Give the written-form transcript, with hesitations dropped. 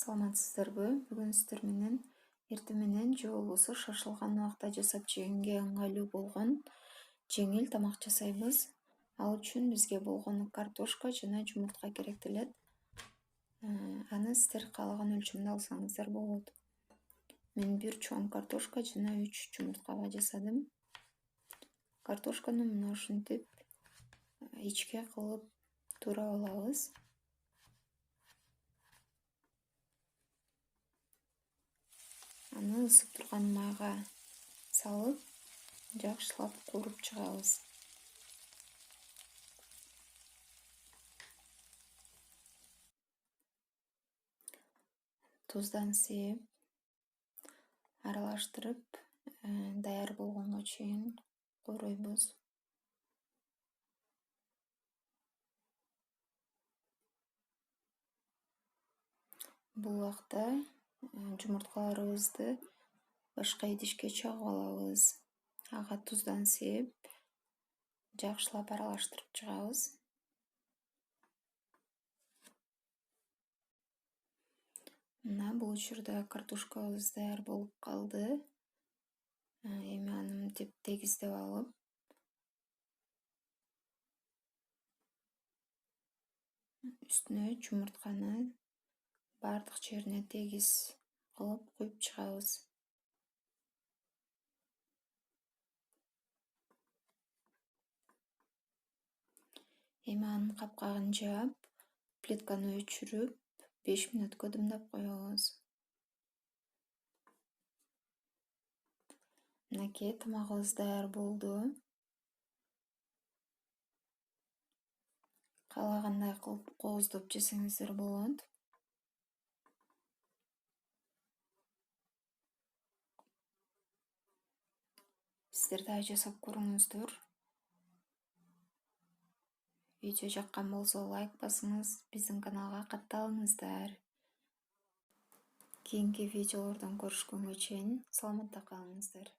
Саламатсыздарбы? Бүгүн сиздер менен эртең менен же болбосо шашылган убакта жасап жегенге ыңгайлуу болгон жеңил тамак жасайбыз. Ал үчүн бизге болгону картошка жана жумуртка керектелет. Аны сиздер каалаган өлчөмдө алсаңыздар болот. Мен 1 чоң картошка жана 3 жумурткага жасадым. Картошканы мына ушинтип ичке кылып туурап алабыз. Аны ысып турган майга салып, жакшылап кууруп чыгабыз. Туздан сээп, аралаштырып, даяр болгонго чейин кууройбуз. Бул убакта жумурткаларыбызды башка идишке чагып алабыз. Ага туздан сээп, жакшылап аралаштырып чыгабыз. Мына бул учурда картошкабыз даяр болуп калды. Эми аны мынтип тегиздеп алып, үстүнө жумуртканы бардык жерине тегиз кылып куюп чыгабыз. Эми анын капкагын жаап, плитканы өчүрүп, 5 мүнөткө дымдап коебуз. Мынакей тамагыбыз даяр болду. Каалагандай кылып кооздоп жесеңиздер болот. Сиздер дагы жасап көрүңүздөр. Видео жаккан болсо лайк басыңыз, биздин каналга катталыңыздар. Кийинки видеолордон көрүшкөнгө чейин саламатта калыңыздар.